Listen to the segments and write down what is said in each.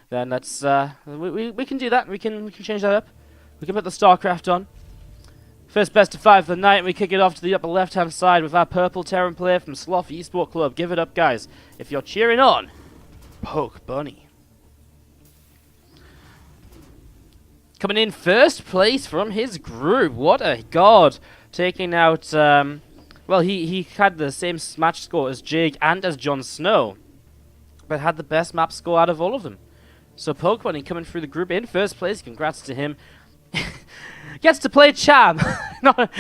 then let's we can do that. We can change that up. We can put the StarCraft on. First best of 5 of the night, and we kick it off to the upper left-hand side with our purple Terran player from Sloth Esport Club. Give it up, guys, if you're cheering on Pokebunny. Coming in first place from his group. What a god. Taking out, well, he had the same match score as Jake and as Jon Snow, but had the best map score out of all of them. So Pokebunny coming through the group in first place. Congrats to him. Gets to play Cham. not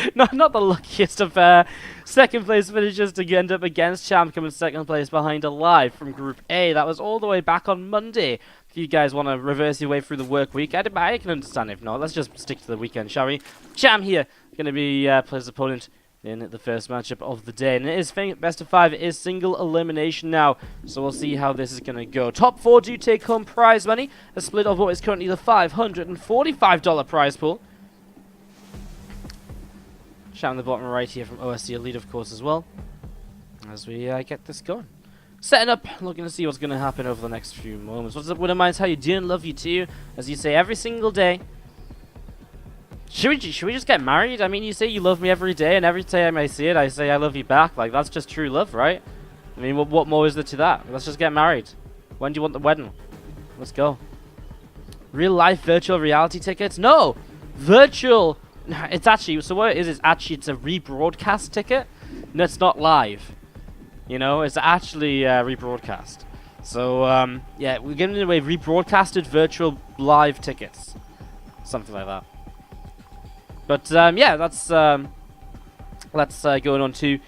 the luckiest of second place finishers to end up against Cham, coming second place behind Alive from Group A. That was all the way back on Monday. If you guys want to reverse your way through the work week, I can understand. If not, let's just stick to the weekend, shall we? Cham here, going to be plays opponent in the first matchup of the day. And it is best of 5. It is single elimination now. So we'll see how this is going to go. Top 4 do take home prize money. A split of what is currently the $545 prize pool. Shout on the bottom right here from OSC Elite, of course, as well. As we get this going. Setting up, looking to see what's going to happen over the next few moments. What's up, Winter Minds? How you doing? Love you too. As you say every single day. Should we just get married? I mean, you say you love me every day, and every time I see it, I say I love you back. Like, that's just true love, right? I mean, what more is there to that? Let's just get married. When do you want the wedding? Let's go. Real life virtual reality tickets? No! Virtual... It's actually... So what it is actually it's a rebroadcast ticket. No, it's not live. You know, it's actually rebroadcast. So, yeah, we're giving away rebroadcasted virtual live tickets. Something like that. But, yeah, that's going on to...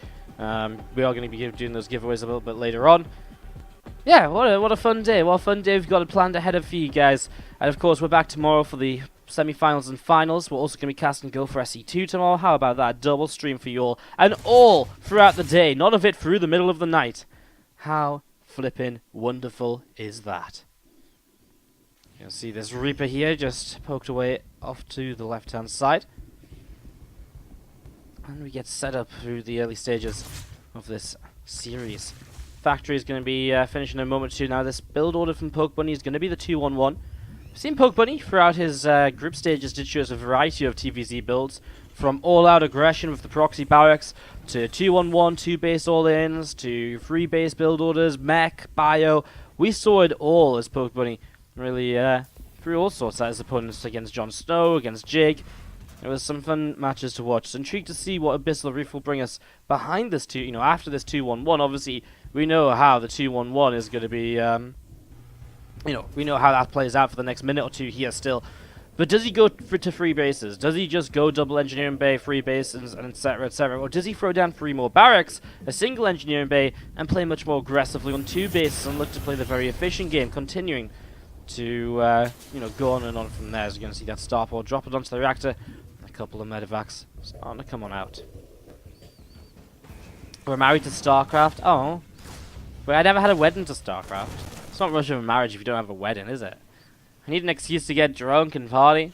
we are going to be doing those giveaways a little bit later on. Yeah, what a fun day. What a fun day we've got planned ahead of for you guys. And, of course, we're back tomorrow for the semi-finals and finals. We're also going to be casting Go for SE2 tomorrow. How about that? Double stream for you all. And all throughout the day. None of it through the middle of the night. How flippin' wonderful is that? You can see this Reaper here just poked away off to the left-hand side. And we get set up through the early stages of this series. Factory is going to be finishing in a moment or two now. This build order from Pokebunny is going to be the 2-1-1. We've seen Pokebunny throughout his group stages did show us a variety of TVZ builds, from all-out aggression with the proxy barracks, to 2-1-1, 2 base all-ins, to 3 base build orders, mech, bio. We saw it all as Pokebunny really threw all sorts at his opponents against Jon Snow, against Jake. It was some fun matches to watch. So intrigued to see what Abyssal Reef will bring us behind this after this 2-1-1. Obviously, we know how the 2-1-1 is going to be, we know how that plays out for the next minute or two here still. But does he go to 3 bases? Does he just go double engineering bay, 3 bases, and etc., etc.? Or does he throw down 3 more barracks, a single engineering bay, and play much more aggressively on 2 bases and look to play the very efficient game, continuing to, go on and on from there? As you're going to see that starport drop it onto the reactor. A couple of medevacs starting to come on out. We're married to StarCraft. Oh. But I never had a wedding to StarCraft. It's not much of a marriage if you don't have a wedding, is it? I need an excuse to get drunk and party.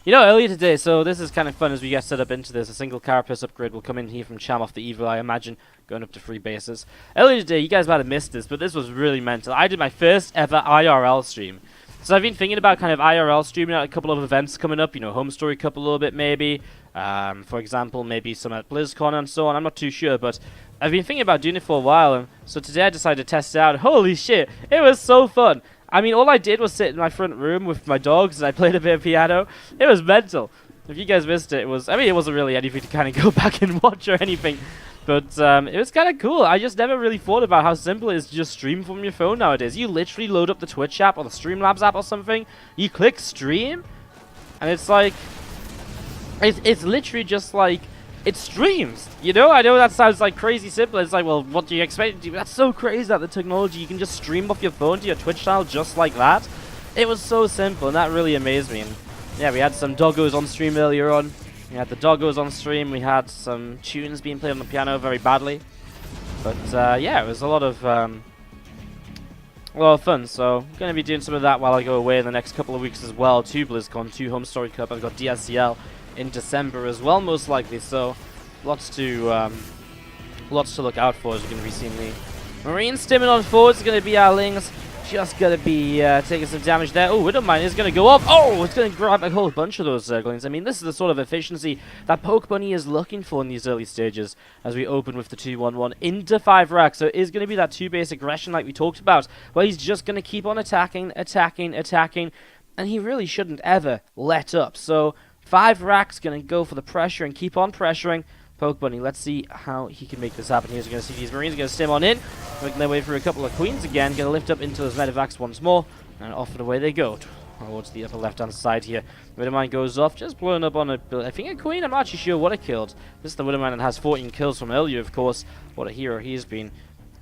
You know, earlier today, so this is kind of fun as we get set up into this. A single carapace upgrade will come in here from Cham off the Evil, I imagine, going up to 3 bases. Earlier today, you guys might have missed this, but this was really mental. I did my first ever IRL stream. So I've been thinking about kind of IRL streaming at a couple of events coming up, Home Story Cup a little bit maybe. For example, maybe some at BlizzCon and so on. I'm not too sure, but I've been thinking about doing it for a while. And so today I decided to test it out. Holy shit, it was so fun. I mean, all I did was sit in my front room with my dogs and I played a bit of piano. It was mental. If you guys missed it, it wasn't really anything to kind of go back and watch or anything. But it was kind of cool. I just never really thought about how simple it is to just stream from your phone nowadays. You literally load up the Twitch app or the Streamlabs app or something. You click stream, and it's like, it's literally just like, it streams. I know that sounds like crazy simple. It's like, well, what do you expect? That's so crazy that the technology, you can just stream off your phone to your Twitch channel just like that. It was so simple, and that really amazed me. And yeah, we had some doggos on stream earlier on. We had the doggos on stream, we had some tunes being played on the piano very badly. But yeah, it was a lot of fun, so I'm going to be doing some of that while I go away in the next couple of weeks as well to BlizzCon, to Home Story Cup. I've got DSCL in December as well, most likely, so lots to look out for as you're going to be seeing the Marines stimming on forwards. It's going to be our Lings just going to be taking some damage there. Oh, Widowmine is going to go up. Oh, it's going to grab a whole bunch of those Zerglings. I mean, this is the sort of efficiency that Pokebunny is looking for in these early stages as we open with the 2-1-1 into 5 racks. So it is going to be that 2-base aggression like we talked about, where he's just going to keep on attacking, and he really shouldn't ever let up. So 5 racks going to go for the pressure and keep on pressuring Pokebunny. Let's see how he can make this happen. Here's going to see these Marines going to stim on in, making their way through a couple of Queens again, going to lift up into those Medivacs once more, and off and away they go towards the upper left-hand side here. Widowmine goes off, just blowing up on I think a Queen. I'm not actually sure what it killed. This is the Widowmine that has 14 kills from earlier, of course. What a hero he's been.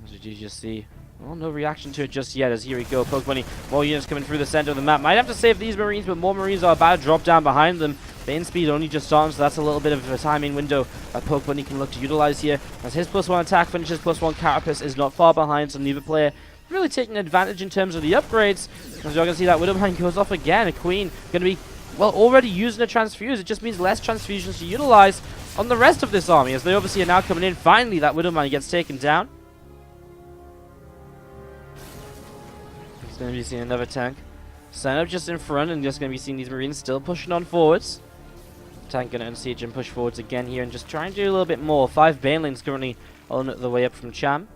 As you just see. Well, no reaction to it just yet, as here we go. Pokebunny, more units coming through the center of the map. Might have to save these Marines, but more Marines are about to drop down behind them. Bane speed only just starting, so that's a little bit of a timing window that Pokebunny can look to utilize here. As his +1 attack finishes, +1 Carapace is not far behind, so neither player really taking advantage in terms of the upgrades. As you're going to see that Widowmine goes off again. A Queen going to be, well, already using a Transfuse. It just means less transfusions to utilize on the rest of this army, as they obviously are now coming in. Finally, that Widowmine gets taken down. He's going to be seeing another tank stand up just in front, and just going to be seeing these Marines still pushing on forwards. Tank going to unsiege and push forwards again here and just try and do a little bit more. 5 Banelings currently on the way up from Cham.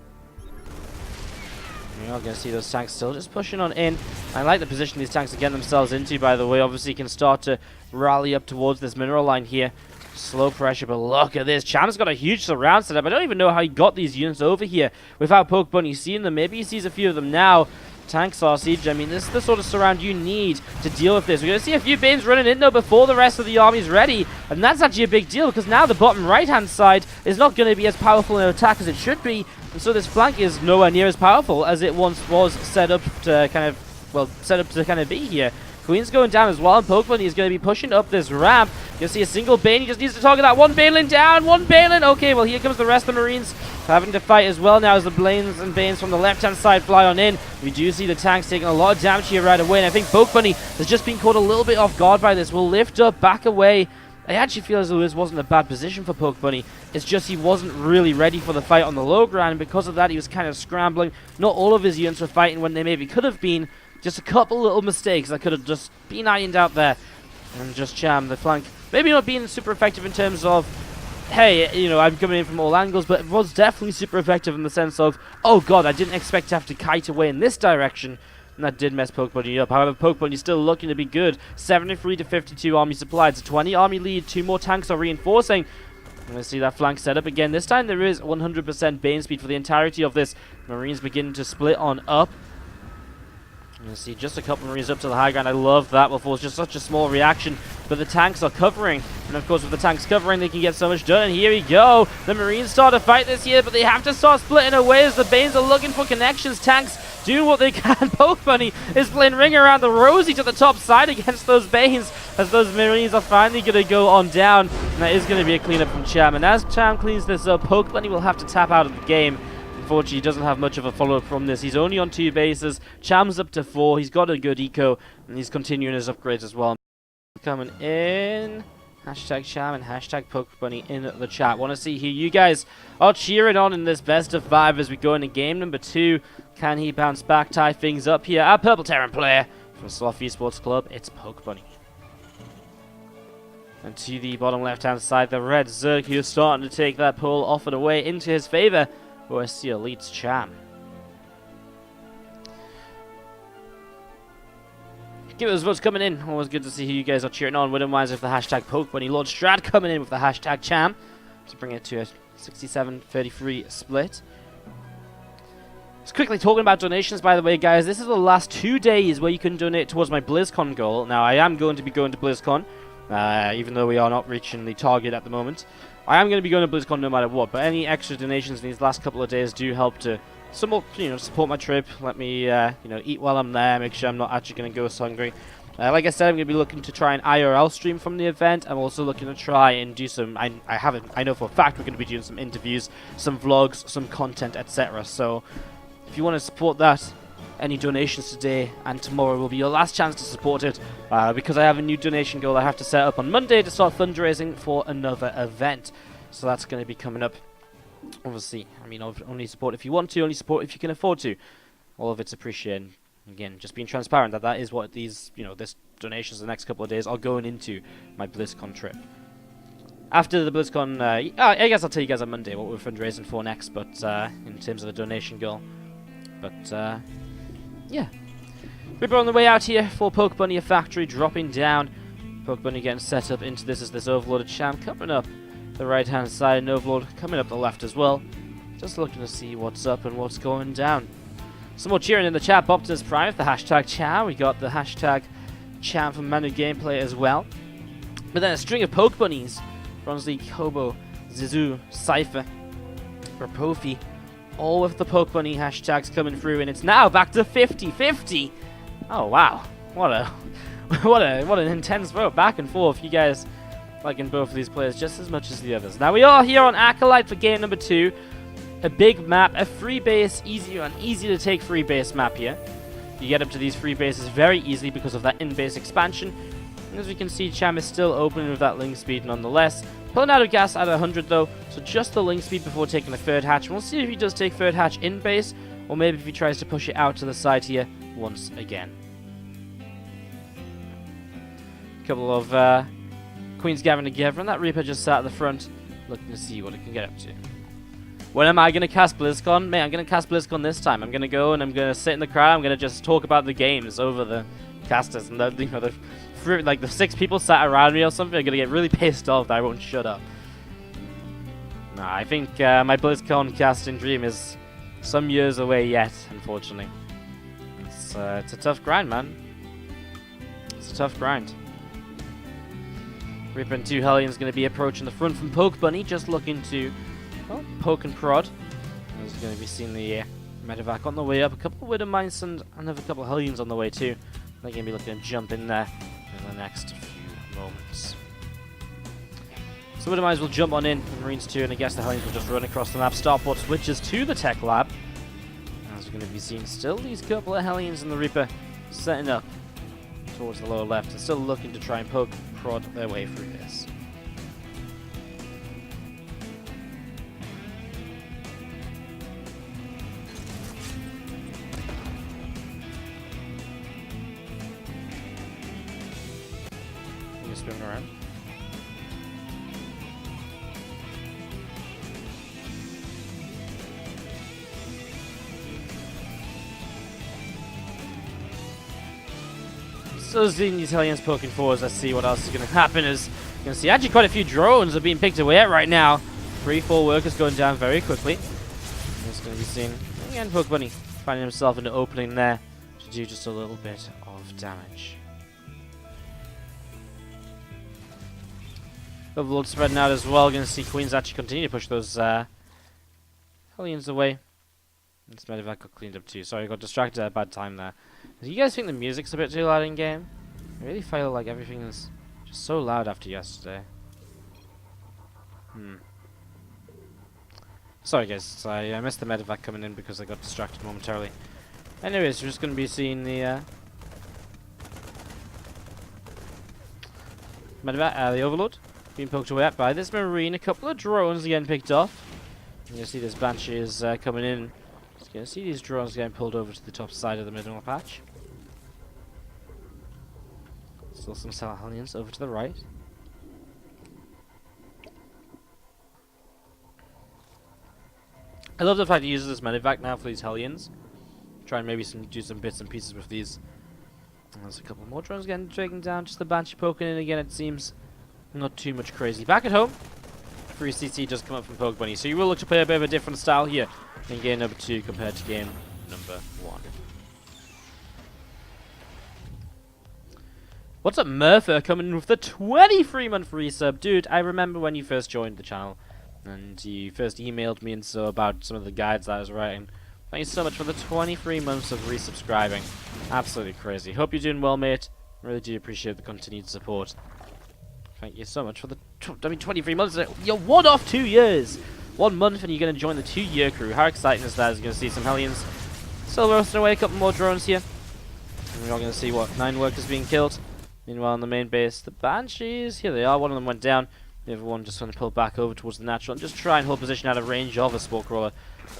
You're not going to see those tanks still just pushing on in. I like the position these tanks are getting themselves into, by the way. Obviously, can start to rally up towards this mineral line here. Slow pressure, but look at this. Cham's got a huge surround setup. I don't even know how he got these units over here without Pokebunny seeing them. Maybe he sees a few of them now. Tanks are siege. I mean, this is the sort of surround you need to deal with this. We're going to see a few Banes running in, though, before the rest of the army's ready. And that's actually a big deal, because now the bottom right-hand side is not going to be as powerful an attack as it should be. And so this flank is nowhere near as powerful as it once was set up to kind of be here. Queen's going down as well, and Pokebunny is going to be pushing up this ramp. You'll see a single Bane. He just needs to target that one Baneling down. One Baneling. Okay, well, here comes the rest of the Marines having to fight as well now as the Blaines and Banes from the left-hand side fly on in. We do see the tanks taking a lot of damage here right away, and I think Pokebunny has just been caught a little bit off guard by this. We'll lift up, back away. I actually feel as though this wasn't a bad position for Pokebunny. It's just he wasn't really ready for the fight on the low ground, and because of that, he was kind of scrambling. Not all of his units were fighting when they maybe could have been. Just a couple little mistakes that could have just been ironed out there. And just Cham, the flank, maybe not being super effective in terms of, hey, you know, I'm coming in from all angles, but it was definitely super effective in the sense of, oh god, I didn't expect to have to kite away in this direction. And that did mess Pokebunny up. However, Pokebunny's still looking to be good. 73 to 52 army supplied. It's a 20 army lead. 2 more tanks are reinforcing. I'm going to see that flank set up again. This time there is 100% Bane speed for the entirety of this. Marines begin to split on up. You see just a couple Marines up to the high ground. I love that before. It's just such a small reaction. But the tanks are covering. And of course, with the tanks covering, they can get so much done. And here we go. The Marines start to fight this here, but they have to start splitting away as the Banes are looking for connections. Tanks doing what they can. Pokebunny is playing ring around the rosy to the top side against those Banes, as those Marines are finally going to go on down. And that is going to be a cleanup from Cham. And as Cham cleans this up, Pokebunny will have to tap out of the game. Unfortunately, he doesn't have much of a follow-up from this. He's only on 2 bases. Cham's up to 4. He's got a good eco, and he's continuing his upgrades as well. Coming in. Hashtag Cham and hashtag Pokebunny in the chat. Want to see who you guys are cheering on in this best of 5 as we go into game number 2. Can he bounce back, tie things up here? Our Purple Terran player from Sloth Esports Club, it's Pokebunny. And to the bottom left-hand side, the red Zerg, who's starting to take that pull off and away into his favor. OSC leads Cham. Give us votes coming in. Always good to see who you guys are cheering on. Widowmines with the hashtag Pokebunny. Lord Strad coming in with the hashtag Cham to bring it to a 67-33 split. Just quickly talking about donations, by the way, guys. This is the last 2 days where you can donate towards my BlizzCon goal. Now, I am going to be going to BlizzCon, even though we are not reaching the target at the moment. I am going to be going to BlizzCon no matter what, but any extra donations in these last couple of days do help to somewhat, support my trip. Let me, eat while I'm there, make sure I'm not actually going to go hungry. Like I said, I'm going to be looking to try an IRL stream from the event. I'm also looking to try and do some, I know for a fact we're going to be doing some interviews, some vlogs, some content, etc. So, if you want to support that, any donations today and tomorrow will be your last chance to support it, because I have a new donation goal I have to set up on Monday to start fundraising for another event. So that's going to be coming up. Obviously, only support if you want to, only support if you can afford to. All of it's appreciated. Again, just being transparent that is what these, this donations the next couple of days are going into my BlizzCon trip. After the BlizzCon, I guess I'll tell you guys on Monday what we're fundraising for next, but in terms of the donation goal. But, yeah. We're on the way out here for Pokebunny factory, dropping down. Pokebunny getting set up into this as this overloaded Cham coming up the right-hand side, and Overlord coming up the left as well. Just looking to see what's up and what's going down. Some more cheering in the chat. Optimus Prime, the hashtag Cham. We got the hashtag Cham from Manu Gameplay as well. But then a string of Pokebunnies. Bronze League, Kobo, Zizu, Cypher, Rapofi. All of the Pokebunny hashtags coming through, and it's now back to 50-50. Oh wow. What an intense vote. Back and forth. You guys liking both of these players just as much as the others. Now we are here on Acolyte for game number 2. A big map, a free base, easy to take free base map here. You get up to these free bases very easily because of that in-base expansion. And as we can see, Cham is still opening with that link speed nonetheless. Pulling out of gas at 100 though, so just the link speed before taking the third hatch. And we'll see if he does take third hatch in base, or maybe if he tries to push it out to the side here once again. A couple of Queens gathering together, and that Reaper just sat at the front, looking to see what it can get up to. When am I going to cast BlizzCon? Mate, I'm going to cast BlizzCon this time. I'm going to go and I'm going to sit in the crowd. I'm going to just talk about the games over the casters, and the 6 people sat around me or something are going to get really pissed off that I won't shut up. Nah, I think my BlizzCon casting dream is some years away yet, unfortunately. It's a tough grind, man. It's a tough grind. Reaper and 2 Hellions going to be approaching the front from Pokebunny, just looking to, well, poke and prod. There's going to be seeing the Medivac on the way up, a couple of Widow Mice and another couple of Hellions on the way too. They're going to be looking to jump in there in the next few moments. So Widow Mice will jump on in, and Marines too, and I guess the Hellions will just run across the map. Starport switches to the Tech Lab. As we're going to be seeing still these couple of Hellions and the Reaper setting up towards the lower left and still looking to try and poke and prod their way through this. Spin around. So seeing these Hellions poking forwards, let's see what else is going to happen. As you can see, actually quite a few drones are being picked away at right now. 3-4 workers going down very quickly. It's going to be seen again. Pokebunny finding himself in an opening there to do just a little bit of damage. Overlord spreading out as well. Going to see Queens actually continue to push those Hellions away. This Medivac got cleaned up too. Sorry, I got distracted at a bad time there. Do you guys think the music's a bit too loud in game? I really feel like everything is just so loud after yesterday. Sorry guys, I missed the Medivac coming in because I got distracted momentarily. Anyways, we're just going to be seeing the Medivac, the Overlord being poked away at by this Marine. A couple of drones getting picked off. You can see this Banshee is coming in. Just going to see these drones getting pulled over to the top side of the middle patch. Still some Hellions over to the right. I love the fact he uses this Medivac now for these Hellions. Try and maybe do some bits and pieces with these. And there's a couple more drones getting taken down. Just the Banshee poking in again, it seems. Not too much crazy. Back at home, free CC does come up from Pokebunny. So you will look to play a bit of a different style here in game number 2 compared to game number 1. What's up, Murpher, coming in with the 23-month resub. Dude, I remember when you first joined the channel and you first emailed me and so about some of the guides that I was writing. Thank you so much for the 23 months of resubscribing. Absolutely crazy. Hope you're doing well, mate. Really do appreciate the continued support. Thank you so much for the 23 months. You're 1 off 2 years. 1 month and you're going to join the 2-year crew. How exciting is that? As you're going to see some Hellions still roasting away. A couple more drones here. And we're all going to see, 9 workers being killed. Meanwhile, on the main base, the Banshees, here they are. One of them went down. The other one just going to pull back over towards the natural and just try and hold position out of range of a Spore Crawler.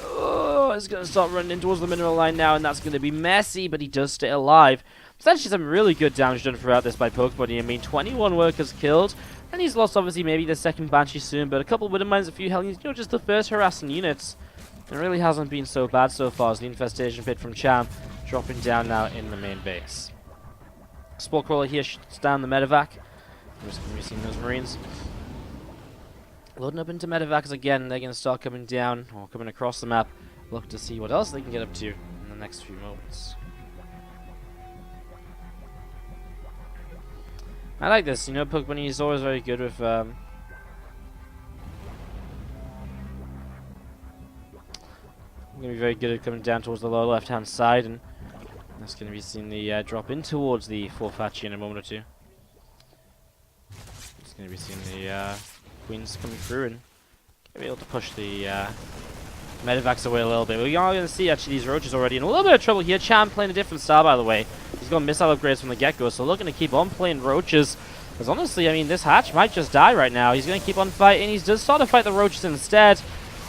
Oh, is going to start running in towards the mineral line now, and that's going to be messy, but he does stay alive. There's actually some really good damage done throughout this by Pokebunny. I mean, 21 workers killed, and he's lost obviously maybe the second Banshee soon, but a couple of Widow Mines, a few Hellions, you know, just the first harassing units. It really hasn't been so bad so far as the infestation pit from Cham dropping down now in the main base. Spore Crawler here shuts down the medevac. I'm just going to be seeing those Marines. Loading up into medevacs again, they're going to start coming down, or coming across the map, look to see what else they can get up to in the next few moments. I like this, you know, Pokebunny is always very good with going to be very good at coming down towards the lower left hand side, and that's going to be seeing the drop in towards the 4th Hatchie in a moment or two. Just going to be seeing the Queens coming through and be able to push the medevacs away a little bit. We are going to see actually these roaches already in a little bit of trouble here. Cham playing a different style, by the way. He's got missile upgrades from the get-go, so looking to keep on playing roaches. Because honestly, I mean, this hatch might just die right now. He's going to keep on fighting. He does start to fight the roaches instead.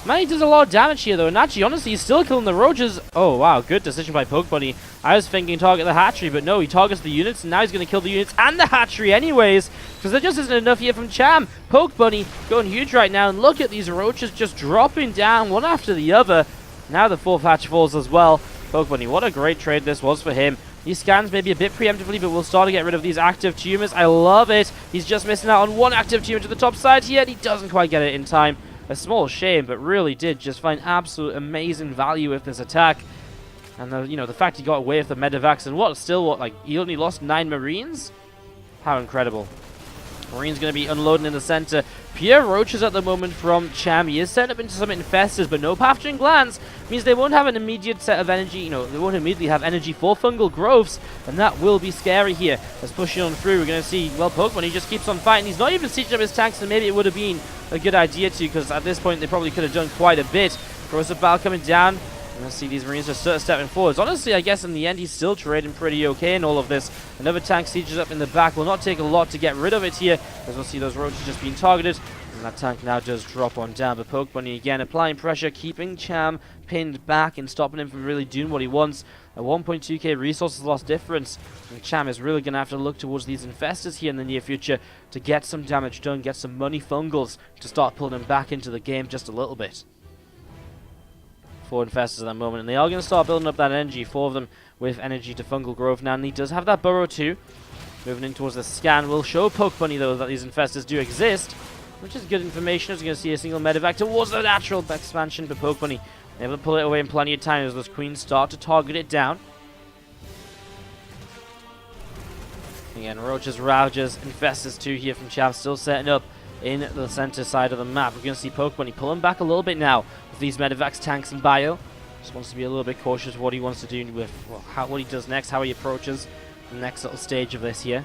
Man, he does a lot of damage here, though. And actually, honestly, he's still killing the roaches. Oh, wow. Good decision by Pokebunny. I was thinking target the hatchery, but no, he targets the units, and now he's going to kill the units and the hatchery anyways. Because there just isn't enough here from Cham. Pokebunny going huge right now, and look at these roaches just dropping down one after the other. Now the 4th hatch falls as well. Pokebunny, what a great trade this was for him. He scans maybe a bit preemptively, but we'll start to get rid of these active tumors. I love it. He's just missing out on one active tumor to the top side here, and he doesn't quite get it in time. A small shame, but really did just find absolute amazing value with this attack. And the fact he got away with the medevacs and like he only lost 9 Marines? How incredible. Marine's going to be unloading in the center. Pure roaches at the moment from Cham. He is set up into some infestors, but no pathogen glands means they won't have an immediate set of energy. They won't immediately have energy for fungal growths, and that will be scary here. As pushing on through, we're going to see, well, Pokemon, he just keeps on fighting. He's not even sieging up his tanks, and maybe it would have been a good idea to, because at this point they probably could have done quite a bit. Corrosive Bile coming down. Let's see these Marines just stepping forwards. Honestly, I guess in the end, he's still trading pretty okay in all of this. Another tank sieges up in the back. Will not take a lot to get rid of it here, as we'll see those roaches just being targeted. And that tank now does drop on down. But Pokebunny again applying pressure, keeping Cham pinned back and stopping him from really doing what he wants. A 1.2k resources loss difference. And Cham is really going to have to look towards these infestors here in the near future to get some damage done, get some money fungals to start pulling him back into the game just a little bit. 4 infestors at that moment, and they are going to start building up that energy. 4 of them with energy to fungal growth now, and he does have that burrow too. Moving in towards the scan will show Pokebunny though that these infestors do exist, which is good information as we're going to see a single medevac towards the natural expansion, but Pokebunny able to pull it away in plenty of time as those queens start to target it down. Again, roaches, ravagers, infestors too here from Cham, still setting up in the center side of the map. We're going to see Pokebunny pulling back a little bit now with these medevacs, tanks, and bio. Just wants to be a little bit cautious of what he wants to do with what he does next, how he approaches the next little stage of this here.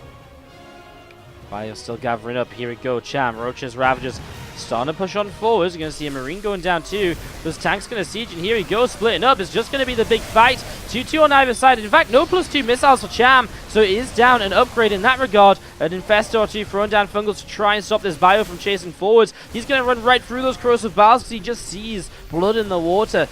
Bio still gathering up. Here we go. Cham, roaches, ravagers starting to push on forwards. We're going to see a Marine going down too. Those tanks going to siege, and here he goes, splitting up. It's just going to be the big fight. 2-2 on either side. In fact, no +2 missiles for Cham, so it is down an upgrade in that regard. An infestor or two throwing down fungals to try and stop this bio from chasing forwards. He's going to run right through those corrosive biles because he just sees blood in the water.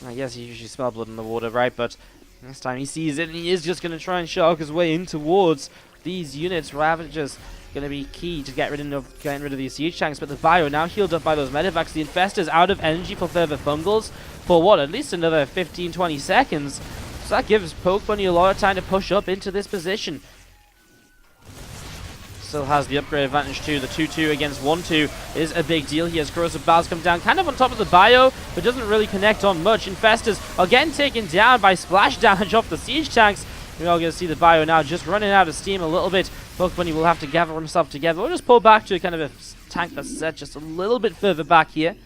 I guess you usually smell blood in the water, right? But this time he sees it, and he is just going to try and shark his way in towards these units. Ravagers going to be key to getting rid of these siege tanks, but the bio now healed up by those medevacs. The infestors out of energy for further fungals for what, at least another 15-20 seconds. So that gives Pokebunny a lot of time to push up into this position. Still has the upgrade advantage too. The 2-2 against 1-2 is a big deal. He has corrosive biles come down kind of on top of the bio, but doesn't really connect on much. Infestors again taken down by splash damage off the siege tanks. We're all going to see the bio now just running out of steam a little bit. Pokebunny will have to gather himself together. We'll just pull back to kind of a tank that's set just a little bit further back here.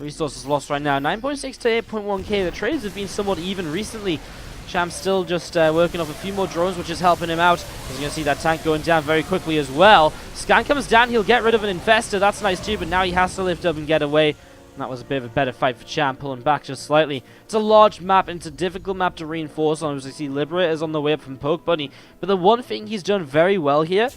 Resources lost right now. 9.6 to 8.1k. The trades have been somewhat even recently. Cham's still just working off a few more drones, which is helping him out. As you're going to see that tank going down very quickly as well. Scan comes down. He'll get rid of an infestor. That's nice too, but now he has to lift up and get away. That was a bit of a better fight for Cham, pulling back just slightly. It's a large map, and it's a difficult map to reinforce on. As you see, Liberators on the way up from Pokebunny. But the one thing he's done very well here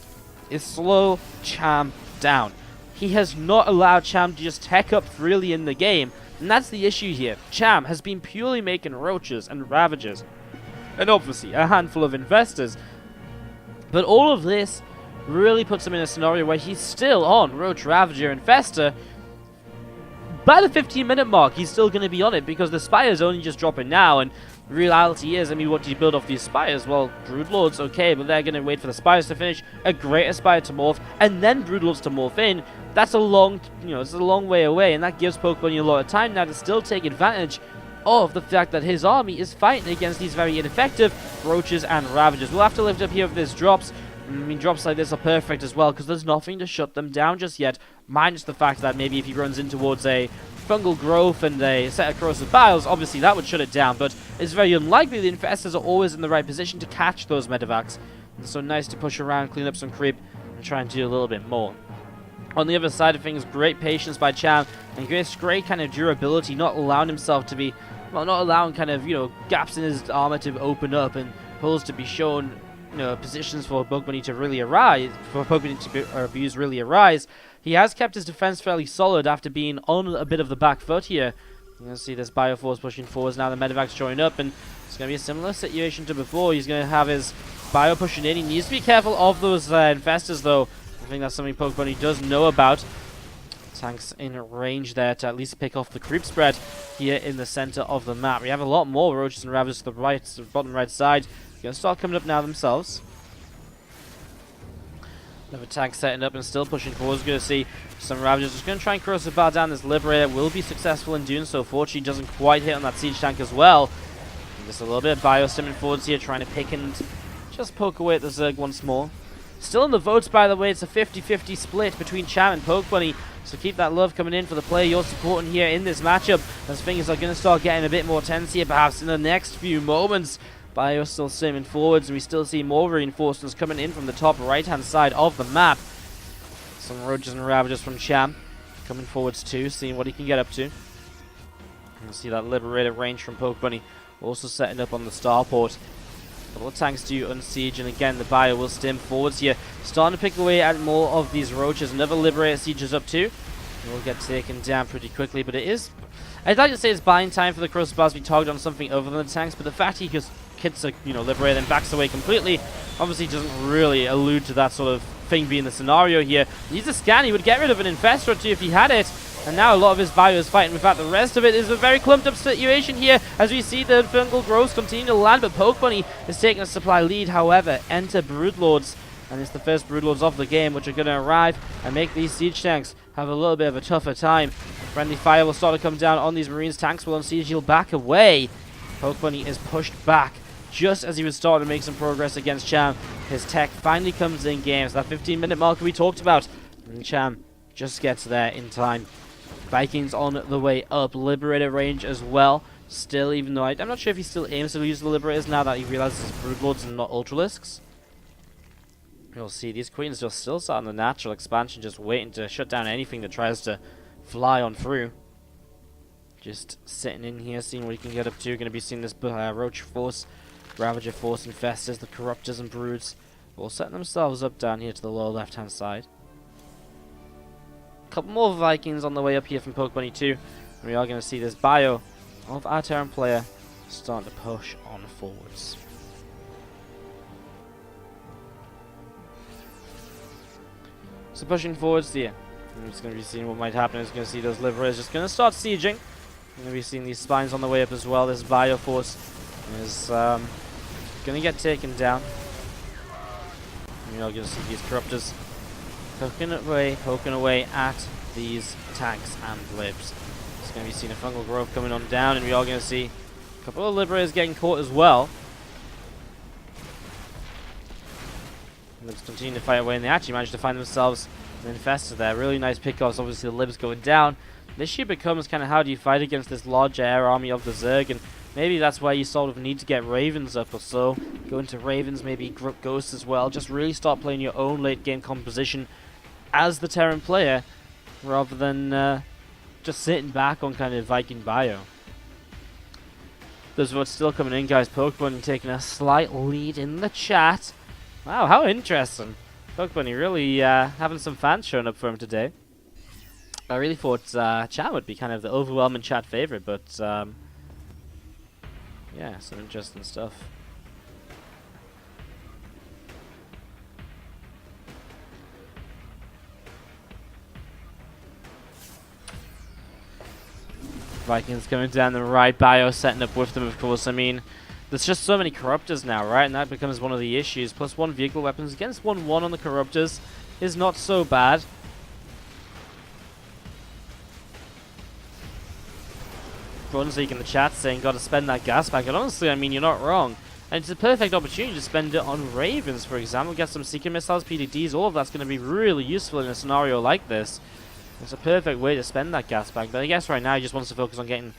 is slow Cham down. He has not allowed Cham to just tech up freely in the game. And that's the issue here. Cham has been purely making roaches and ravagers, and obviously a handful of investors. But all of this really puts him in a scenario where he's still on Roach, Ravager, Infester. By the 15-minute mark, he's still going to be on it because the Spire's only just dropping now, and the reality is, I mean, what do you build off these Spires? Well, Broodlords, okay, but they're going to wait for the Spires to finish, a Greater Spire to morph, and then Broodlords to morph in. That's a long, it's a long way away, and that gives Pokebunny a lot of time now to still take advantage of the fact that his army is fighting against these very ineffective Roaches and Ravagers. We'll have to lift up here if this drops. I mean, drops like this are perfect as well, because there's nothing to shut them down just yet, minus the fact that maybe if he runs in towards a Fungal Growth and a set of Corrosive Biles, obviously that would shut it down, but it's very unlikely. The Infestors are always in the right position to catch those Medivacs, and so nice to push around, clean up some creep, and try and do a little bit more. On the other side of things, great patience by Cham, and great kind of durability, not allowing himself to be, well, not allowing kind of, gaps in his armor to open up and holes to be shown, positions for Pokebunny to really arise, for Pokebunny to be abused really arise. He has kept his defense fairly solid after being on a bit of the back foot here. You're going to see this Bioforce pushing forwards now, the Medivac's showing up, and it's going to be a similar situation to before. He's going to have his Bio pushing in. He needs to be careful of those Infestors, though. I think that's something Pokebunny does know about. Tanks in range there to at least pick off the creep spread here in the center of the map. We have a lot more Roaches and Ravagers to the right, to the bottom right side. Going to start coming up now themselves. Another tank setting up and still pushing forward. We're going to see some Ravagers. Just going to try and cross the bar down this Liberator. Will be successful in doing so. Fortunately, doesn't quite hit on that Siege Tank as well. And just a little bit of Bio stimming forwards here, trying to pick and just poke away at the Zerg once more. Still in the votes, by the way. It's a 50-50 split between Cham and Pokebunny. So keep that love coming in for the player you're supporting here in this matchup, as things are going to start getting a bit more tense here perhaps in the next few moments. Bio still simming forwards, and we still see more reinforcements coming in from the top right-hand side of the map. Some Roaches and Ravagers from Cham coming forwards too, seeing what he can get up to. And see that Liberator range from Pokebunny also setting up on the starport. A couple of tanks do unsiege, and again the Bio will stim forwards here, starting to pick away at more of these Roaches. Another Liberator sieges up too. Will get taken down pretty quickly, but it is, I'd like to say it's buying time for the Corrosive Biles to be targeted on something other than the tanks, but the fact he just hits a Liberator and backs away completely obviously doesn't really allude to that sort of thing being the scenario here. He needs a scan. He would get rid of an Infestor or two if he had it, and now a lot of his Bio is fighting with that. The rest of it is a very clumped up situation here, as we see the Fungal Growths continue to land, but Pokebunny is taking a supply lead. However, enter Broodlords, and it's the first Broodlords of the game, which are going to arrive and make these Siege Tanks have a little bit of a tougher time. Friendly fire will start to come down on these Marines. Tanks will unsiege. He'll back away. Pokebunny is pushed back just as he was starting to make some progress against Cham. His tech finally comes in game. So that 15-minute marker we talked about, and Cham just gets there in time. Vikings on the way up. Liberator range as well. Still, even though I'm not sure if he still aims to use the Liberators now that he realizes it's Broodlords and not Ultralisks. You'll see these Queens are still sat on the natural expansion, just waiting to shut down anything that tries to fly on through. Just sitting in here, seeing what he can get up to. Going to be seeing this Roach Force, Ravager Force, Infestors, the Corruptors and Broods all setting themselves up down here to the lower left-hand side. A couple more Vikings on the way up here from Pokebunny too. And we are going to see this Bio of our Terran player starting to push on forwards. So pushing forwards here. I'm just going to be seeing what might happen. It's going to see those Liberators just going to start sieging. We're going to be seeing these Spines on the way up as well. This Bio Force is going to get taken down. And you're going to see these Corruptors poking away at these tanks and libs. It's going to be seeing a Fungal Growth coming on down, and we are going to see a couple of Liberators getting caught as well. Libs continue to fight away, and they actually managed to find themselves an Infestor there. Really nice pickoffs. Obviously the Libs going down. This year becomes kind of how do you fight against this large air army of the Zerg, and maybe that's why you sort of need to get Ravens up or so. Go into Ravens, maybe Ghosts as well. Just really start playing your own late game composition as the Terran player, rather than just sitting back on kind of Viking Bio. Those votes still coming in, guys. Pokebunny taking a slight lead in the chat. Wow, how interesting. Pokebunny really having some fans showing up for him today. I really thought Cham would be kind of the overwhelming chat favorite, but yeah, some interesting stuff. Vikings coming down the right, Bio setting up with them, of course. I mean, there's just so many Corruptors now, right? And that becomes one of the issues. +1 vehicle weapons against 1-1 on the Corruptors is not so bad. Brunswick in the chat saying, gotta spend that gas back. And honestly, I mean, you're not wrong. And it's a perfect opportunity to spend it on Ravens, for example. Get some Seeker Missiles, PDDs, all of that's going to be really useful in a scenario like this. It's a perfect way to spend that gas back, but I guess right now he just wants to focus on getting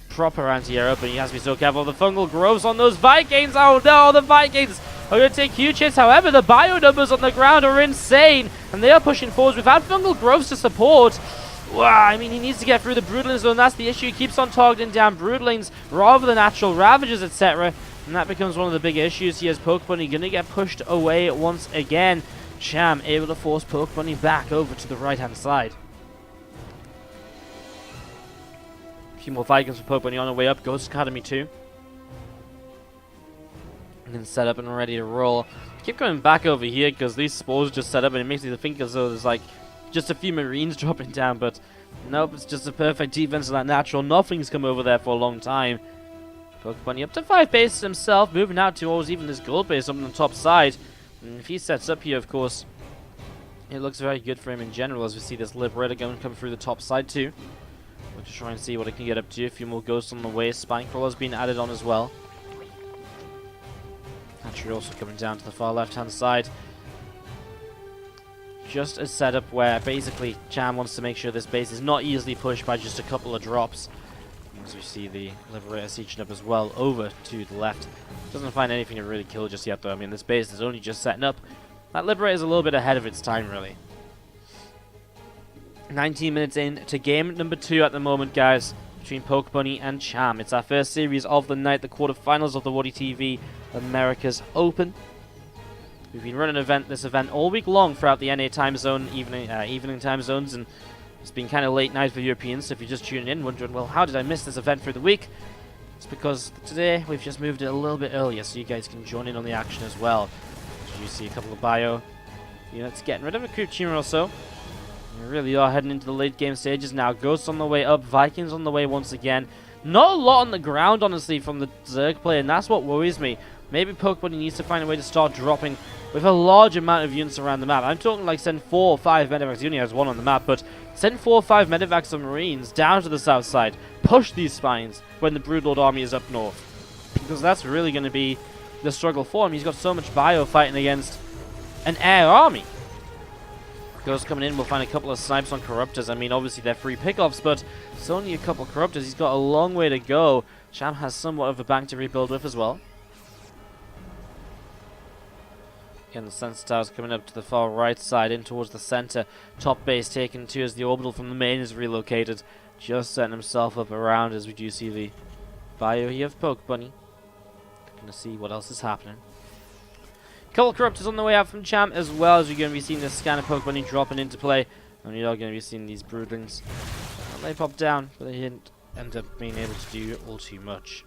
proper anti-air, but he has to be so careful. The fungal growths on those Vikings. Oh no, the Vikings are going to take huge hits. However, the bio numbers on the ground are insane, and they are pushing forwards without fungal growths to support. Wow, I mean, he needs to get through the Broodlings, though, and that's the issue. He keeps on targeting down Broodlings rather than actual Ravagers, etc., and that becomes one of the big issues. He has Pokebunny going to get pushed away once again. Cham able to force Pokebunny back over to the right-hand side. Few more Vikings for Pokebunny on the way up. Ghost Academy too. And then set up and ready to roll. Keep going back over here because these spores just set up and it makes me think as though there's like just a few Marines dropping down, but nope, it's just a perfect defense of that natural. Nothing's come over there for a long time. Pokebunny up to 5 bases himself, moving out towards even this gold base up on the top side. And if he sets up here, of course, it looks very good for him in general as we see this Liberator going come through the top side too. We'll just try and see what it can get up to. A few more ghosts on the way. Spine Crawler's been added on as well. Actually also coming down to the far left hand side. Just a setup where basically Cham wants to make sure this base is not easily pushed by just a couple of drops. As we see the Liberator sieging up as well over to the left. Doesn't find anything to really kill just yet though. I mean, this base is only just setting up. That Liberator is a little bit ahead of its time really. 19 minutes in to game number 2 at the moment, guys, between Pokebunny and Cham. It's our first series of the night, the quarterfinals of the WardiTV America's Open. We've been running this event all week long throughout the NA time zone, evening time zones, and it's been kind of late night for Europeans. So if you're just tuning in, wondering, well, how did I miss this event through the week? It's because today we've just moved it a little bit earlier, so you guys can join in on the action as well. As you see a couple of bio units getting rid of a crew team or so. We really are heading into the late game stages now. Ghosts on the way up, Vikings on the way once again. Not a lot on the ground, honestly, from the Zerg player, and that's what worries me. Maybe Pokebunny needs to find a way to start dropping with a large amount of units around the map. I'm talking like send 4 or 5 medevacs. He only has 1 on the map, but send 4 or 5 medevacs of Marines down to the south side. Push these spines when the Broodlord army is up north. Because that's really going to be the struggle for him. He's got so much bio fighting against an air army. Ghost coming in, we'll find a couple of snipes on Corruptors. I mean, obviously they're free pickoffs, but it's only a couple of Corruptors. He's got a long way to go. Cham has somewhat of a bank to rebuild with as well. Again, the Sensor Tower's coming up to the far right side, in towards the center. Top base taken too as the orbital from the main is relocated. Just setting himself up around as we do see the bio here of Pokebunny. Gonna see what else is happening. Couple of Corruptors on the way out from Cham, as well as you're going to be seeing this scanner Pokebunny dropping into play. And you're going to be seeing these Broodlings. Well, they popped down, but they didn't end up being able to do all too much.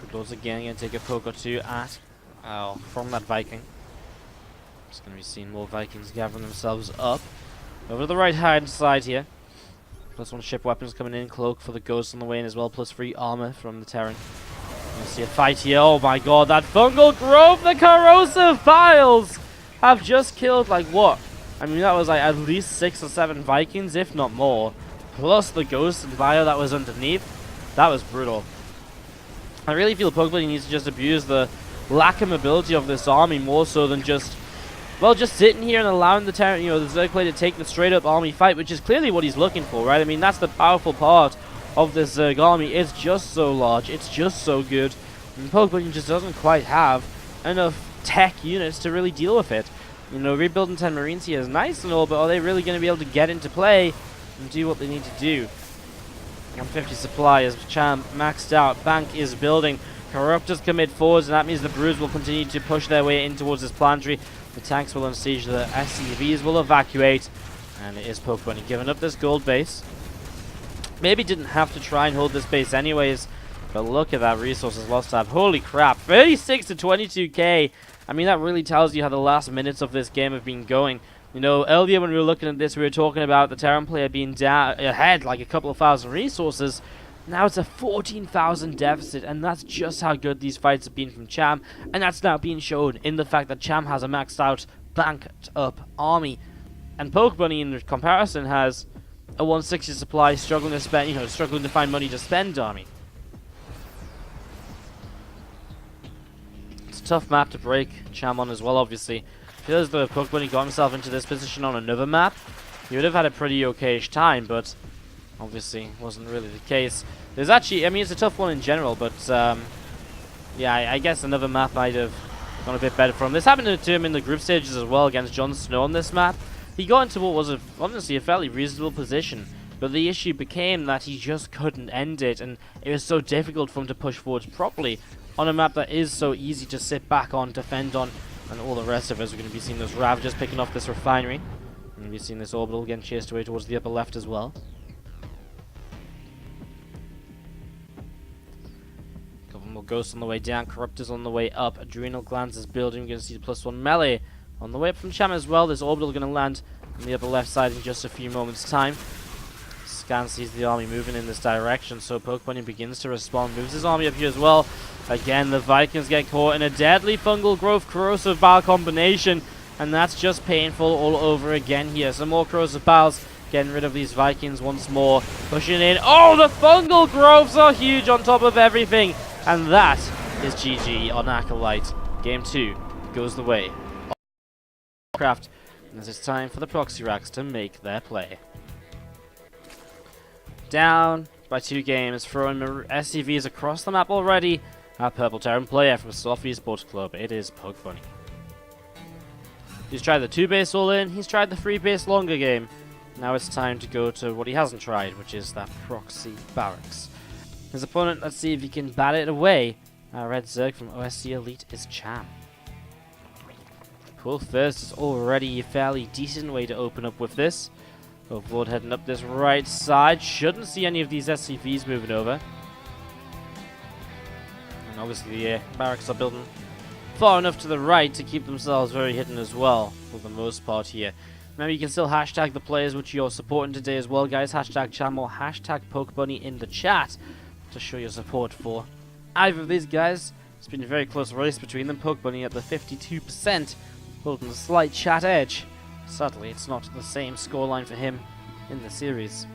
Broodlords again going to take a poke or two at, from that Viking. Just going to be seeing more Vikings gathering themselves up. Over to the right hand side here. +1 ship weapons coming in, cloak for the Ghost on the way in as well, +3 armor from the Terran. You see a fight here. Oh my god, that fungal growth, the corrosive files have just killed like what? I mean, that was like at least 6 or 7 Vikings, if not more. Plus the Ghost and bio that was underneath. That was brutal. I really feel Pokebunny needs to just abuse the lack of mobility of this army more so than just, well, just sitting here and allowing the Terran, the Zerg player to take the straight up army fight, which is clearly what he's looking for, right? I mean, that's the powerful part of this Zerg army. It's just so large, it's just so good, and Pokebunny just doesn't quite have enough tech units to really deal with it. Rebuilding 10 Marines here is nice and all, but are they really going to be able to get into play and do what they need to do? 150 supply as Cham maxed out. Bank is building. Corruptors commit forwards, and that means the Brews will continue to push their way in towards this planetary. The tanks will unsiege, the SCVs will evacuate. And it is Pokebunny giving up this gold base. Maybe didn't have to try and hold this base anyways. But look at that resources lost tab. Holy crap. 36 to 22k. I mean, that really tells you how the last minutes of this game have been going. You know, earlier when we were looking at this, we were talking about the Terran player being down ahead like a couple of thousand resources. Now it's a 14,000 deficit, and that's just how good these fights have been from Cham. And that's now being shown in the fact that Cham has a maxed out, banked up army. And Pokebunny, in comparison, has a 160 supply, struggling to spend, struggling to find money to spend army. It's a tough map to break Cham on as well, obviously. I feel as though if Pokebunny got himself into this position on another map, he would have had a pretty okay-ish time, but obviously wasn't really the case. There's actually, I mean, it's a tough one in general, but yeah, I guess another map might have gone a bit better for him. This happened to him in the group stages as well against Jon Snow on this map. He got into what was honestly a fairly reasonable position, but the issue became that he just couldn't end it, and it was so difficult for him to push forwards properly on a map that is so easy to sit back on, defend on, and all the rest of us. We're going to be seeing those Ravagers picking off this refinery. We're going to be seeing this orbital getting chased away towards the upper left as well. Couple more ghosts on the way down, Corruptors on the way up, Adrenal Glands is building. We're going to see the +1 melee on the way up from Cham as well. This orbital going to land on the upper left side in just a few moments' time. Scan sees the army moving in this direction, so Pokebunny begins to respond, moves his army up here as well. Again, the Vikings get caught in a deadly fungal growth corrosive bile combination, and that's just painful all over again here. Some more corrosive biles getting rid of these Vikings once more, pushing in. Oh, the fungal growths are huge on top of everything, and that is GG on Acolyte. Game 2 goes the way of Craft, and it's time for the Proxy Racks to make their play. Down by 2 games, throwing SCVs across the map already. Our Purple Terran player from Sophie Sports Club, it is Pokebunny. He's tried the 2-base all-in, he's tried the 3-base longer game. Now it's time to go to what he hasn't tried, which is that Proxy Barracks. His opponent, let's see if he can bat it away. Our Red Zerg from OSC Elite is Cham. Pull first is already a fairly decent way to open up with this. Overlord heading up this right side. Shouldn't see any of these SCVs moving over. And obviously the barracks are building far enough to the right to keep themselves very hidden as well, for the most part here. Remember, you can still hashtag the players which you're supporting today as well, guys. Hashtag Cham or hashtag Pokebunny in the chat to show your support for either of these guys. It's been a very close race between them. Pokebunny at the 52%, holding a slight chat edge. Sadly, it's not the same scoreline for him in the series.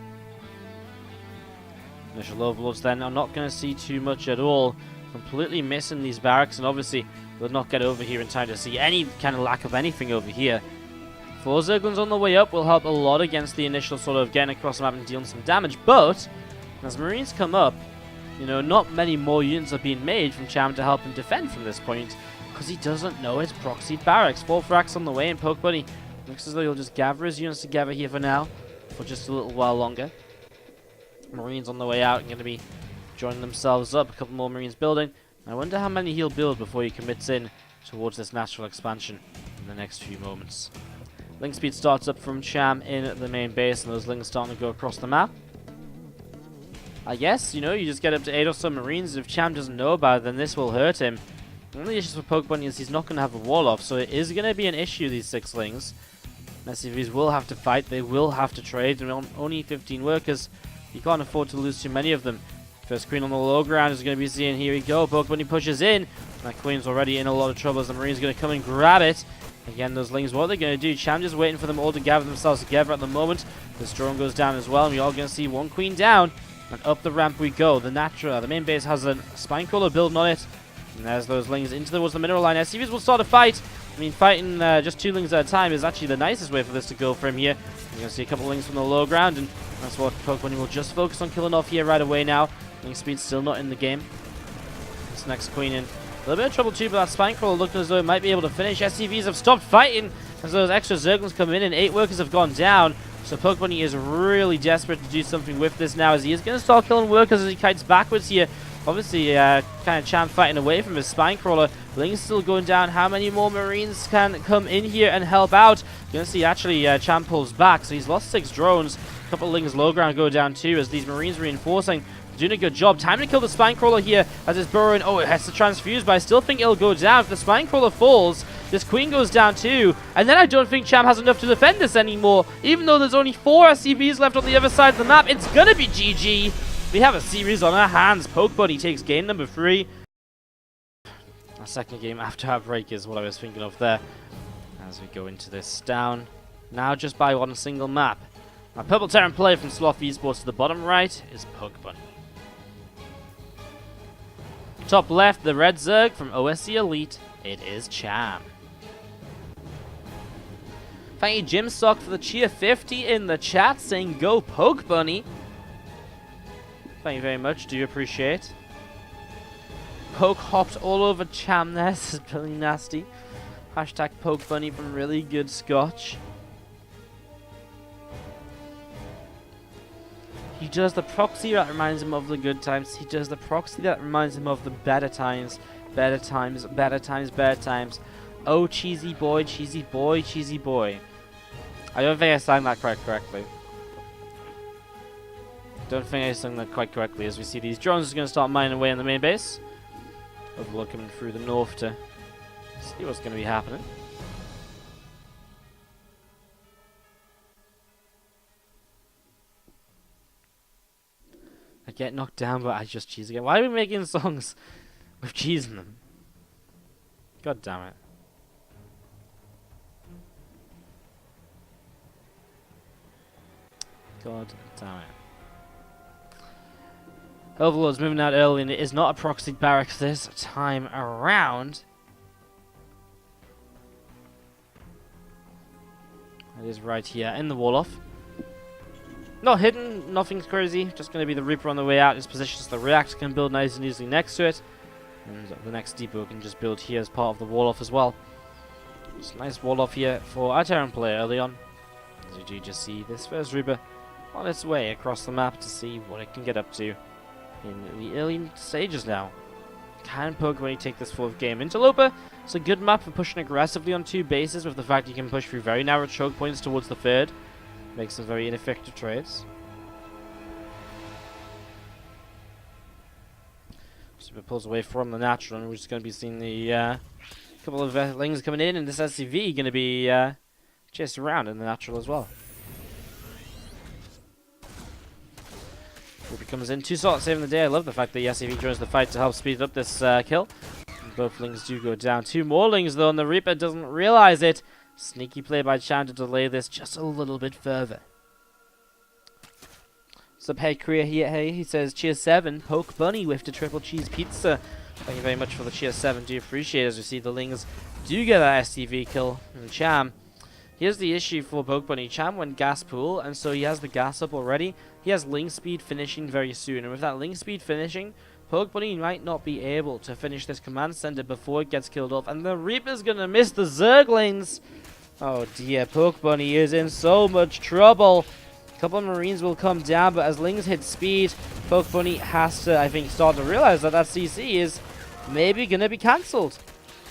Initial Overlords then are not going to see too much at all. Completely missing these barracks, and obviously will not get over here in time to see any kind of lack of anything over here. 4 Zerglings on the way up will help a lot against the initial sort of getting across the map and dealing some damage, but as Marines come up, not many more units are being made from Cham to help him defend from this point, because he doesn't know his proxied barracks. 4 fracks on the way, and Pokebunny looks as though he'll just gather his units together here for now, for just a little while longer. Marines on the way out are going to be joining themselves up. A couple more Marines building. I wonder how many he'll build before he commits in towards this natural expansion in the next few moments. Link speed starts up from Cham in the main base, and those links starting to go across the map. I guess, you just get up to 8 or so Marines. If Cham doesn't know about it, then this will hurt him. One of the issues for Pokebunny is he's not going to have a wall off, so it is going to be an issue, these 6 lings. SCVs will have to fight, they will have to trade, and only 15 workers. You can't afford to lose too many of them. First Queen on the low ground is going to be seen. Here we go. Pokebunny pushes in. That Queen's already in a lot of trouble as the Marine's going to come and grab it. Again, those lings, what are they going to do? Cham just waiting for them all to gather themselves together at the moment. This drone goes down as well, and we are going to see 1 Queen down. And up the ramp we go. The Natra, the main base, has a Spinecrawler building on it. And there's those lings towards the mineral line. SCVs will start a fight. I mean, fighting just 2 lings at a time is actually the nicest way for this to go from here. You're going to see a couple lings from the low ground, and that's what Pokebunny will just focus on killing off here right away now. Link speed's still not in the game. This next Queen in a little bit of trouble too, but that Spinecrawler looking as though it might be able to finish. SCVs have stopped fighting as those extra Zerglings come in, and 8 workers have gone down. So Pokebunny is really desperate to do something with this now, as he is going to start killing workers as he kites backwards here. Obviously, kind of Cham fighting away from his spine crawler. Ling's still going down. How many more Marines can come in here and help out? You're going to see actually Cham pulls back, so he's lost 6 drones. A couple of Ling's low ground go down too as these Marines reinforcing. Doing a good job. Time to kill the spine crawler here as it's burrowing. Oh, it has to transfuse, but I still think it'll go down. If the spine crawler falls, this queen goes down too. And then I don't think Cham has enough to defend this anymore. Even though there's only 4 SCVs left on the other side of the map, it's gonna be GG. We have a series on our hands. Pokebunny takes game number 3. Our second game after our break is what I was thinking of there. As we go into this down. Now just by one single map. Our Purple Terran player from Sloth Esports to the bottom right is Pokebunny. Top left, the Red Zerg from OSC Elite, it is Cham. Thank you, Jim Sock, for the cheer 50 in the chat, saying go Pokebunny. Thank you very much, do appreciate. Poke hopped all over Cham there, this is really nasty. Hashtag Pokebunny from really good Scotch. He does the proxy that reminds him of the good times. He does the proxy that reminds him of the better times. Better times, better times, better times. Oh, cheesy boy, cheesy boy, cheesy boy. I don't think I sang that quite correctly. Don't think I sang that quite correctly as we see these drones are going to start mining away in the main base. Overlord coming through the north to see what's going to be happening. I get knocked down, but I just cheese again. Why are we making songs with cheese in them? God damn it. God damn it. Overlord's moving out early, and it is not a proxied barracks this time around. It is right here in the wall off. Not hidden, nothing's crazy. Just going to be the Reaper on the way out. His position so the reactor can build nice and easily next to it. And the next depot can just build here as part of the wall off as well. Just a nice wall off here for our Terran player early on. As we do just see this first Reaper on its way across the map to see what it can get up to in the early stages now. Can Pokebunny take this 4th game? Interloper, it's a good map for pushing aggressively on 2 bases with the fact you can push through very narrow choke points towards the 3rd. Makes some very ineffective trades. Super pulls away from the natural, and we're just going to be seeing the couple of Lings coming in, and this SCV going to be chased around in the natural as well. Ruby comes in, 2 slots saving the day. I love the fact that the SCV joins the fight to help speed up this kill. And both Lings do go down. 2 more Lings though, and the Reaper doesn't realize it. Sneaky play by Cham to delay this just a little bit further. Sup, hey, Korea here, hey, he says, cheer 7, Pokebunny with the triple cheese pizza. Thank you very much for the cheer 7, do appreciate it as we see the Lings do get that STV kill from Cham. Here's the issue for Pokebunny. Cham went gas pool, and so he has the gas up already. He has Ling speed finishing very soon, and with that Ling speed finishing, Pokebunny might not be able to finish this command center before it gets killed off, and the Reaper's gonna miss the Zerglings. Oh dear, Pokebunny is in so much trouble. A couple of Marines will come down, but as Lings hit speed, Pokebunny has to, I think, start to realize that that CC is maybe gonna be cancelled.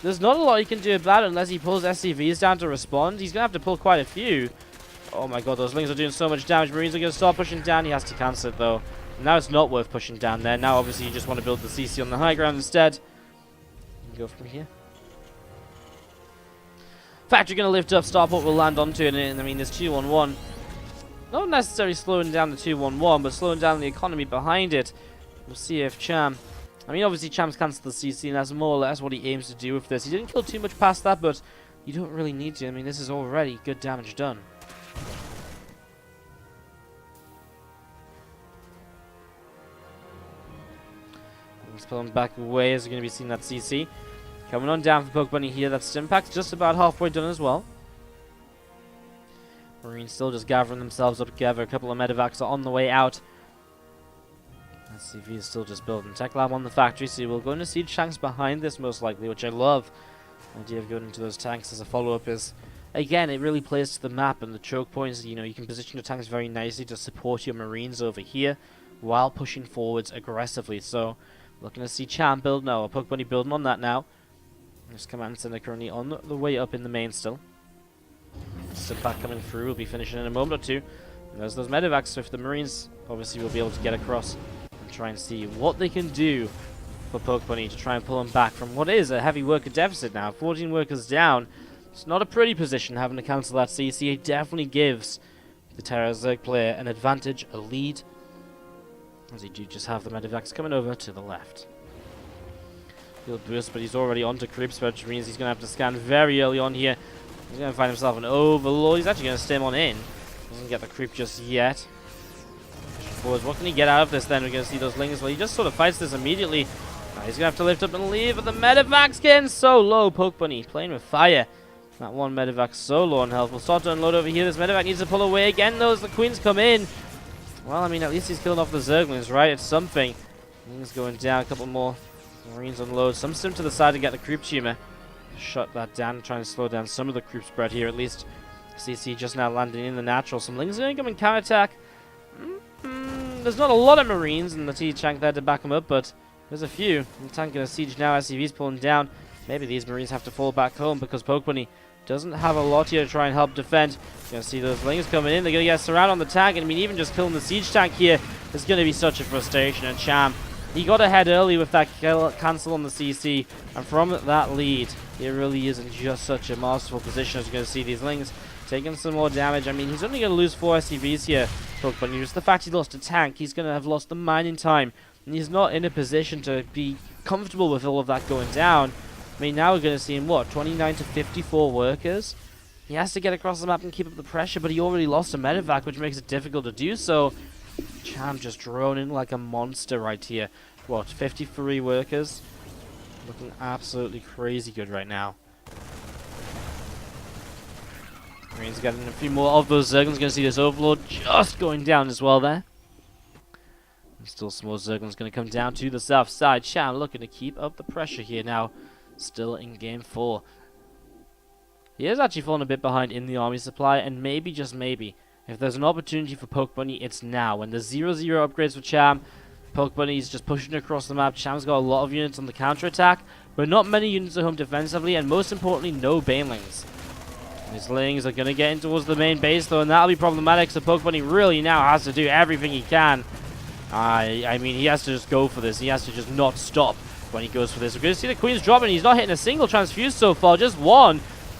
There's not a lot he can do about it unless he pulls SCVs down to respond. He's gonna have to pull quite a few. Oh my god, those Lings are doing so much damage. Marines are gonna start pushing down. He has to cancel it though. Now it's not worth pushing down there. Now obviously you just want to build the CC on the high ground instead. You can go from here. Factory going to lift up. Starport will land onto it. And I mean, there's 2-1-1. Not necessarily slowing down the 2-1-1, but slowing down the economy behind it. We'll see if Cham... I mean, obviously Cham's cancelled the CC, and that's more or less what he aims to do with this. He didn't kill too much past that, but you don't really need to. I mean, this is already good damage done. Let's pull him back away as we're going to be seeing that CC. Coming on down for Pokebunny here. That Stimpak's just about halfway done as well. Marines still just gathering themselves up together. A couple of medevacs are on the way out. SCV is still just building Tech Lab on the factory, so we're going to see tanks behind this most likely, which I love. The idea of going into those tanks as a follow-up is, again, it really plays to the map and the choke points. You know, you can position your tanks very nicely to support your Marines over here while pushing forwards aggressively. So Looking to see Cham build now, or Pokebunny building on that now. This command center currently on the way up in the main still. Sit-back coming through, will be finishing in a moment or two. And there's those medevacs, so if the Marines obviously will be able to get across and try and see what they can do for Pokebunny to try and pull him back from what is a heavy worker deficit now. 14 workers down. It's not a pretty position having to cancel that CC. It definitely gives the Terra Zerg player an advantage, a lead, as he do just have the medevacs coming over to the left. He'll boost, but he's already onto creeps, which means he's going to have to scan very early on here. He's going to find himself an overlord. He's actually going to stem on in. Doesn't get the creep just yet. Pushing forwards. What can he get out of this then? We're going to see those lings. Well, he just sort of fights this immediately. He's going to have to lift up and leave, but the medevac's getting so low. Pokebunny playing with fire. That one medevac so low on health. We'll start to unload over here. This medevac needs to pull away again, though, as the queens come in. Well, I mean, at least he's killing off the Zerglings, right? It's something. He's going down. A couple more Marines unload. Some stim to the side to get the creep tumor. Shut that down, trying to slow down some of the creep spread here at least. CC just now landing in the natural. Some lings are going to come and counterattack. There's not a lot of Marines in the T-Tank there to back him up, but there's a few. The tank going to siege now. SCV's pulling down. Maybe these Marines have to fall back home because Pokebunny doesn't have a lot here to try and help defend. You're going to see those lings coming in. They're going to get surrounded on the tank. And I mean, even just killing the siege tank here is going to be such a frustration. And Cham, he got ahead early with that cancel on the CC. And from that lead, it really is in just such a masterful position. As you're going to see these lings taking some more damage. I mean, he's only going to lose 4 SCVs here, Pokebunny. Just the fact he lost a tank, he's going to have lost the mining time. And he's not in a position to be comfortable with all of that going down. I mean, now we're going to see him, what, 29 to 54 workers? He has to get across the map and keep up the pressure, but he already lost a medevac, which makes it difficult to do so. Cham just droning like a monster right here. What, 53 workers? Looking absolutely crazy good right now. Marines getting a few more of those Zerglings. Going to see this Overlord just going down as well there. And still some more Zerglings going to come down to the south side. Cham looking to keep up the pressure here now. Still in game 4. He is actually falling a bit behind in the army supply, and maybe, just maybe, if there's an opportunity for Pokebunny, it's now. When there's 0-0 upgrades for Cham, Pokebunny's just pushing across the map. Cham's got a lot of units on the counter-attack, but not many units at home defensively, and most importantly, no Banelings. His lings are going to get in towards the main base, though, and that'll be problematic, so Pokebunny really now has to do everything he can. I mean, he has to just go for this. He has to just not stop when he goes for this. We're going to see the Queen's dropping. He's not hitting a single transfuse so far, just one.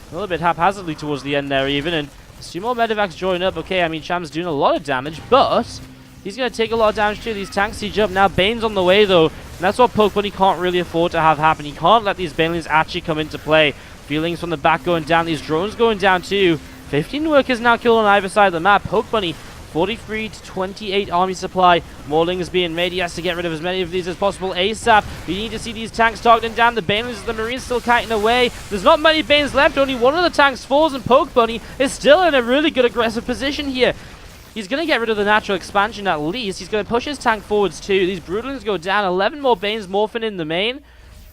A little bit haphazardly towards the end there even, and there's 2 more medevacs join up. Okay, I mean, Cham's doing a lot of damage, but he's going to take a lot of damage too. These tanks siege up. Now Bane's on the way though, and that's what Pokebunny can't really afford to have happen. He can't let these Banelings actually come into play. Feelings from the back going down, these drones going down too. 15 workers now killed on either side of the map. Pokebunny 43 to 28 army supply. More lings being made. He has to get rid of as many of these as possible ASAP. We need to see these tanks targeting down the Banelings. The Marines still kiting away. There's not many Banes left. Only one of the tanks falls, and Pokebunny is still in a really good aggressive position here. He's going to get rid of the natural expansion at least. He's going to push his tank forwards too. These Broodlings go down. 11 more Banes morphing in the main.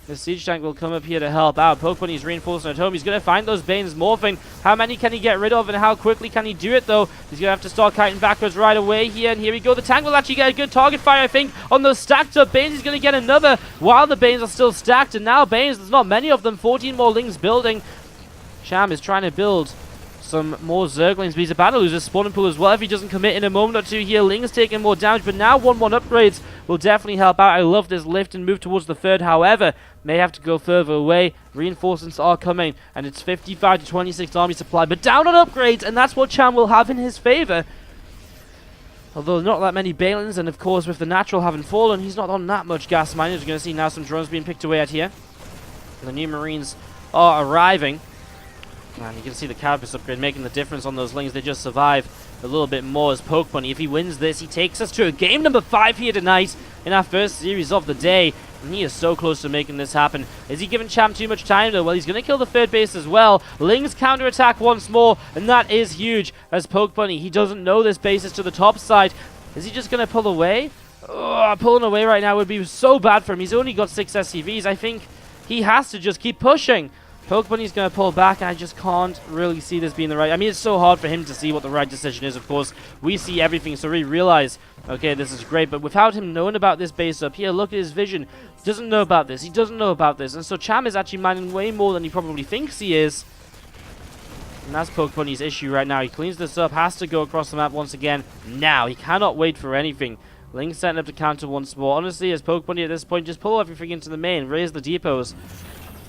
The siege tank will come up here to help out. Pokebunny's reinforcing at home. He's going to find those Banes morphing. How many can he get rid of, and how quickly can he do it though? He's going to have to start kiting backwards right away here, and here we go. The tank will actually get a good target fire, I think, on those stacked up Banes. He's going to get another while the Banes are still stacked, and now Banes, there's not many of them. 14 more lings building. Cham is trying to build some more Zerglings, but he's about to lose his spawning pool as well if he doesn't commit in a moment or two here. Ling's taking more damage, but now 1-1 upgrades will definitely help out. I love this lift and move towards the third, however, may have to go further away. Reinforcements are coming, and it's 55 to 26 army supply, but down on upgrades, and that's what Cham will have in his favor. Although not that many Banelings, and of course with the natural having fallen, he's not on that much gas mining. We're going to see now some drones being picked away at here. The new Marines are arriving. And you can see the Carapace upgrade making the difference on those lings. They just survive a little bit more as Pokebunny. If he wins this, he takes us to game number 5 here tonight in our first series of the day. And he is so close to making this happen. Is he giving Cham too much time though? Well, he's going to kill the third base as well. Lings counterattack once more, and that is huge as Pokebunny. He doesn't know this base is to the top side. Is he just going to pull away? Oh, pulling away right now would be so bad for him. He's only got 6 SCVs. I think he has to just keep pushing. Pokebunny's going to pull back, and I just can't really see this being the right... I mean, it's so hard for him to see what the right decision is, of course. We see everything, so we realize, okay, this is great. But without him knowing about this base up here, look at his vision. He doesn't know about this. He doesn't know about this. And so Cham is actually mining way more than he probably thinks he is. And that's Pokebunny's issue right now. He cleans this up, has to go across the map once again. Now, he cannot wait for anything. Link's setting up to counter once more. Honestly, as Pokebunny at this point, just pull everything into the main, raise the depots.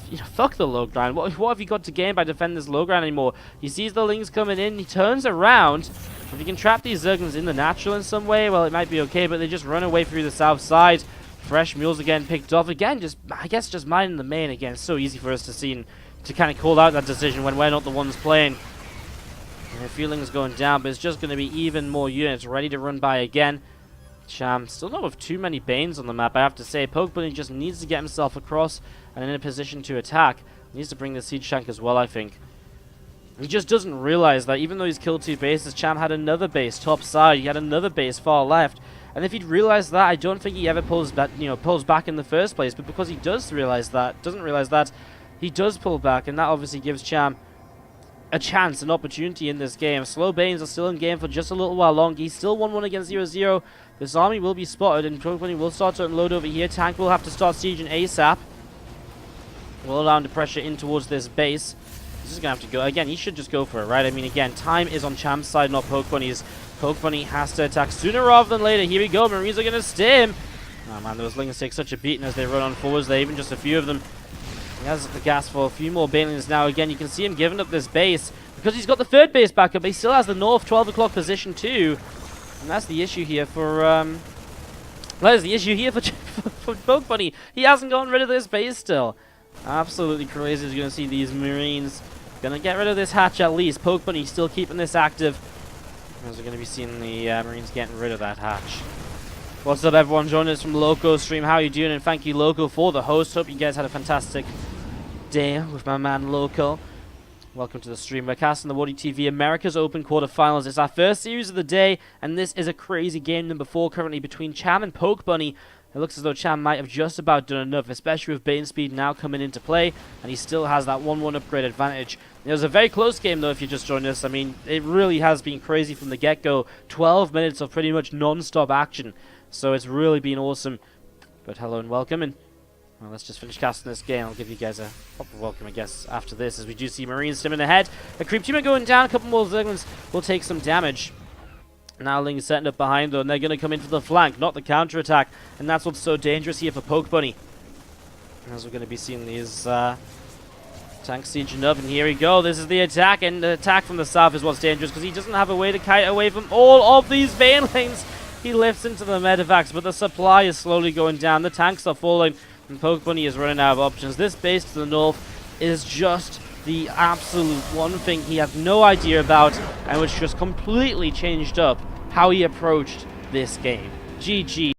You know, fuck the low ground. What have you got to gain by defending this low ground anymore? He sees the Lings coming in, he turns around. If he can trap these Zerglings in the natural in some way, well, it might be okay, but they just run away through the south side. Fresh mules again picked off. Again, I guess just mining the main again. It's so easy for us to see and to kind of call out that decision when we're not the ones playing. And the feeling's going down, but it's just going to be even more units ready to run by again. Cham still not with too many Banes on the map, I have to say. Pokebunny just needs to get himself across and in a position to attack. He needs to bring the Siege Tank as well, I think. He just doesn't realize that even though he's killed 2 bases, Cham had another base top side. He had another base far left. And if he'd realized that, I don't think he ever pulls back, pulls back in the first place. But because he doesn't realize that, he does pull back, and that obviously gives Cham a chance, an opportunity in this game. Slow Banes are still in game for just a little while longer. He's still 1-1 against 0-0. This army will be spotted, and Pokebunny will start to unload over here. Tank will have to start sieging ASAP. Will allow him to pressure in towards this base. This is going to have to go. Again, he should just go for it, right? I mean, again, time is on Cham's side, not Pokebunny's. Pokebunny has to attack sooner rather than later. Here we go. Marines are going to stim. Oh, man, those Lings take such a beating as they run on forwards there, even just a few of them. He has the gas for a few more Banelings now. Again, you can see him giving up this base because he's got the third base back up. He still has the north 12 o'clock position too. And that's the issue here for that is the issue here for Pokebunny. He hasn't gotten rid of this base still. Absolutely crazy. He's going to see these Marines. Going to get rid of this hatch at least. Pokebunny still keeping this active. As we're going to be seeing the Marines getting rid of that hatch. What's up, everyone? Joining us from Loco Stream. How are you doing? And thank you, Loco, for the host. Hope you guys had a fantastic day with my man, Loco. Welcome to the stream. We're casting the WardiTV America's Open quarterfinals. It's our first series of the day, and this is a crazy game number 4 currently between Cham and Pokebunny. It looks as though Cham might have just about done enough, especially with Bane Speed now coming into play, and he still has that 1-1 upgrade advantage. It was a very close game, though, if you just joined us. I mean, it really has been crazy from the get-go. 12 minutes of pretty much non-stop action, so it's really been awesome. But hello and welcome, and well, let's just finish casting this game. I'll give you guys a proper welcome, I guess, after this, as we do see Marines stimming ahead. The creep team are going down. A couple more Zerglings will take some damage. Now Ling's setting up behind, though, and they're going to come in for the flank, not the counter-attack. And that's what's so dangerous here for Pokebunny. As we're going to be seeing these tanks sieging up, and here we go. This is the attack, and the attack from the south is what's dangerous, because he doesn't have a way to kite away from all of these Banelings. He lifts into the medevacs, but the supply is slowly going down. The tanks are falling, and Pokebunny is running out of options. This base to the north is just the absolute one thing he has no idea about, and which just completely changed up how he approached this game. GG.